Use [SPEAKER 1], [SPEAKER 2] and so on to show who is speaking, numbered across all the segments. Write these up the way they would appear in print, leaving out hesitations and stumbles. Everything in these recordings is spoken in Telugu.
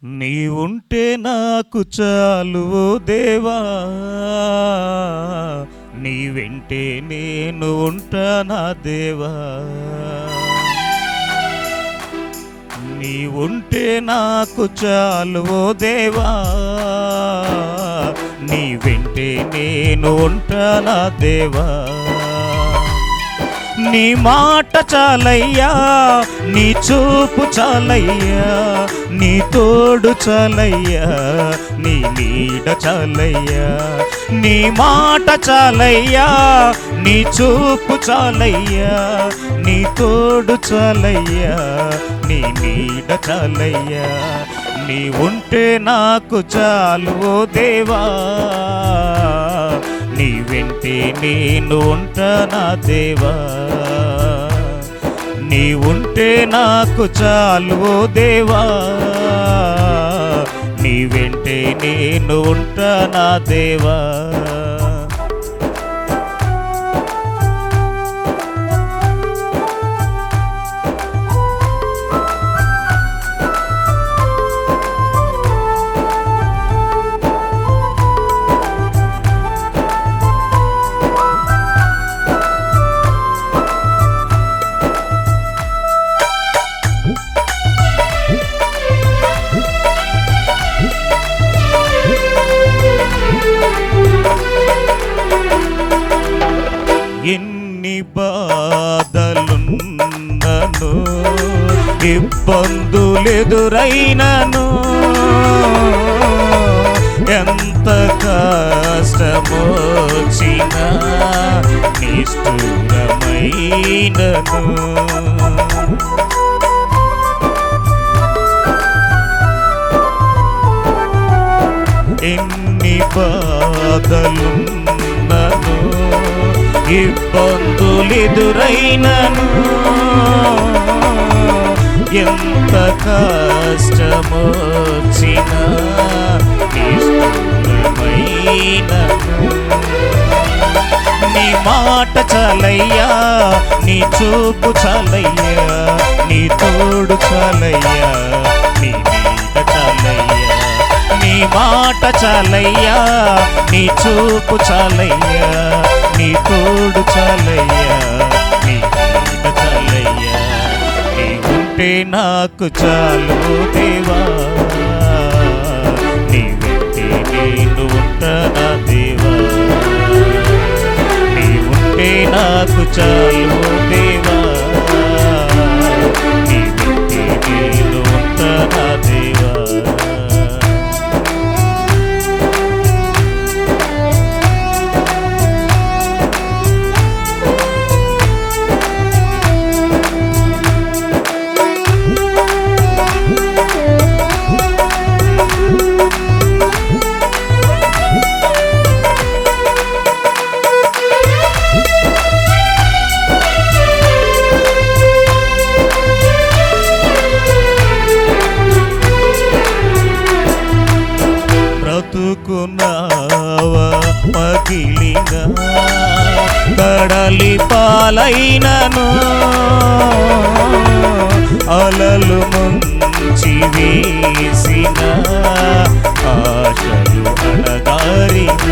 [SPEAKER 1] నీవుంటే నాకు చాలు ఓ దేవా, నీ వెంటే నేను ఉంటా నా దేవా. నీవుంటే నాకు చాలు ఓ దేవా, నీ వెంటే నేను ఉంటా నా దేవా. నీ మాట చాలయ్యా, నీ చూపు చాలయ్యా, నీ తోడు చాలయ్యా, నీ నీడ చాలయ్యా. నీ మాట చాలయ్యా, నీ చూపు చాలయ్యా, నీ తోడు చాలయ్యా, నీ నీడ చాలయ్యా. నీ ఉంటే నాకు చాలు ఓ దేవా, నీ వెంటే నేను ఉంటా నా దేవా. నీ ఉంటే నాకు చాలు ఓ దేవా, నీ వెంటే నేను ఉంటా నా దేవా. ఎన్ని బాధలున్నను, ఇబ్బందులెదురైనను, ఎంత కష్టమొచ్చినా నిష్ఠురమైనను. ఎన్ని బాధలున్నను, ఇబ్బందులెదురైనను, ఎంత కష్టమొచ్చినా నిష్ఠురమైనను. నీ మాట చాలయ్యా, నీ చూపు చాలయ్యా, నీ తోడు చాలయ్యా, నీ నీడ చాలయ్యా. నీ మాట చాలయ్యా, నీ చూపు చాలయ్యా, నీ తోడు చాలయ్యా, నీ నీడ చాలయ్యా. నీ ఉంటే నాకు చాలు దేవా, నీ వెంటే నేను ఉంటా నా దేవా. నీ ఉంటే నాకు చాలు దేవా, నీ వెంటే నేను ఉంటా నా దేవా. బ్రతుకున్నావా పగిలిన కడలి పాలైనను, అలలు ముంచి వేసిన ఆశలు అణగారిన.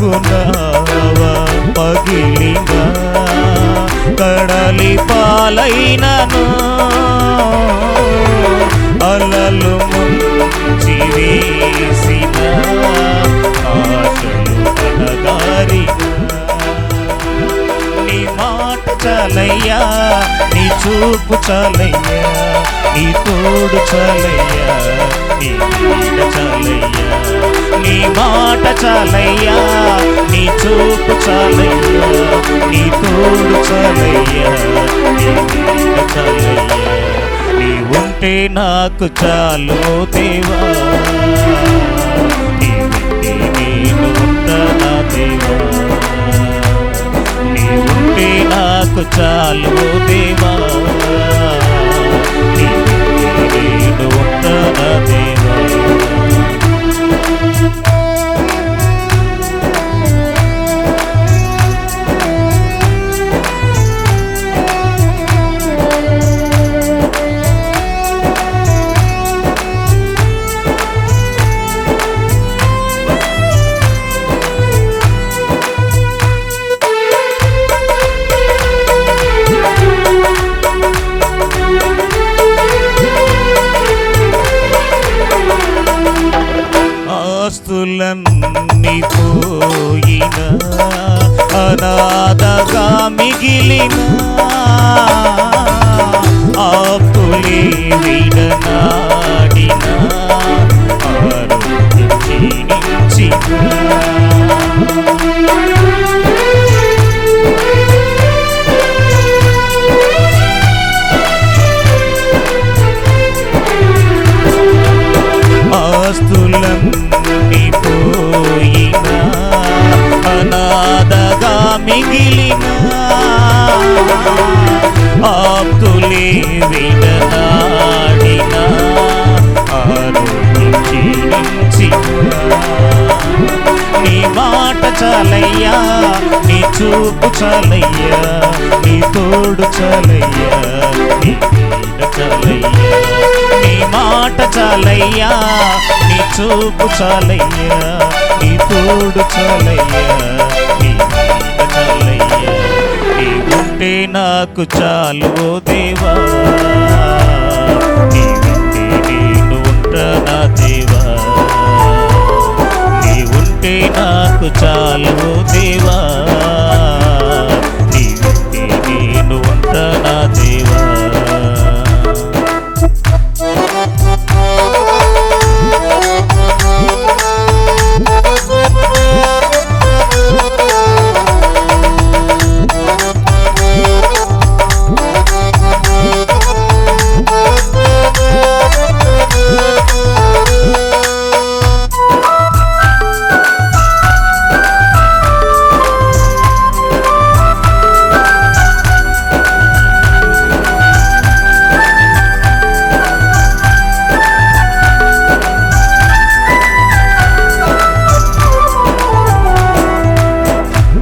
[SPEAKER 1] బ్రతుకున్నావా పగిలిన కడలి పాలైనను, అలలు ముంచి వేసిన ఆశలు అణగారిన. నీ మాట చాలయ్యా, నీ చూపు చాలయ్యా, నీ తోడు చాలయ్యా, నీ నీడ చాలయ్యా. నీ మాట చాలయ్యా, నీ చూపు చాలయ్యా, నీ తోడు చాలయ్యా, నీ నీడ చాలయ్యా. నీ ఉంటే నాకు చాలు దేవా, నీ వెంటే నేను ఉంటా నా దేవా. నీ ఉంటే నాకు చాలు దేవా, నీ వెంటే నేను ఉంటా నా దేవా. అనాథగా మిగిలిన ఆపులే విడనాడిన ఆరోగ్యం క్షీణించిన ఆస్తులన్నీ పోయిన అనాథగా మిగిలిన ఆప్తులే విడనాడిన ఆరోగ్యం క్షీణించిన నీ మాట చాలయ్యా, నీ చూపు చాలయ్యా, నీ తోడు చాలయ్యా, నీ నీడ చాలయ్యా. నీ మాట చాలయ్యా, నీ చూపు చాలయ్యా, నీ తోడు చాలయ్యా, నీ నీడ చాలయ్యా. నీ ఉంటే నాకు చాలు ఓ దేవా, నీ ఉంటే నేను ఉంటానా దేవా. నీ ఉంటే నాకు చాలు ఓ దేవా, నీ ఉంటే నేను ఉంటానా దేవా.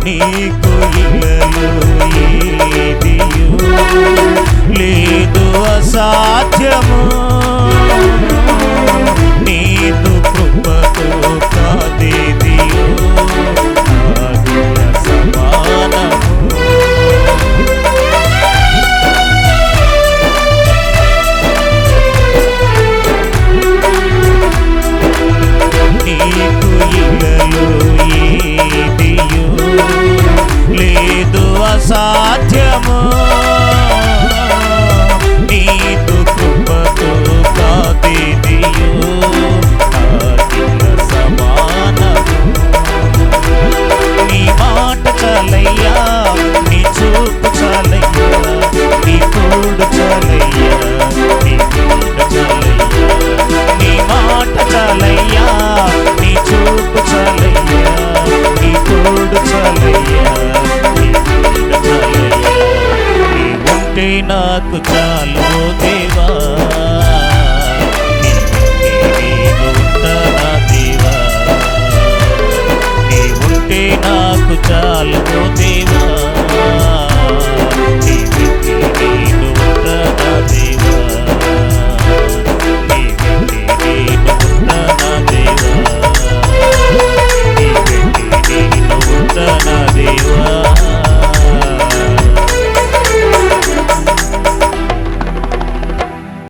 [SPEAKER 1] నీకు ఇలలో ఏదియో లేదు అసాధ్యము, నీదు కృపతో కాదేదియో నాది అసమానము. నీకు ఇలలో ఏదియో లేదు అసాధ్యము, నీదు కృపతో కాదేదియో నాది అసమానము. నీ మాట చాలయ్యా, నీ చూపు చాలయ్యా, నీ తోడు చాలయ్యా, నీ నీడ చాలయ్యా. నీ మాట చాలయ్యా, నీ చూపు చాలయ్యా, నీ తోడు చాలయ్యా, నీ నీడ చాలయ్యా. నీ ఉంటే నాకు చాలు ఓ దేవా, నీ ఉంటే నేను ఉంటానా దేవా. నీ ఉంటే నాకు చాలు ఓ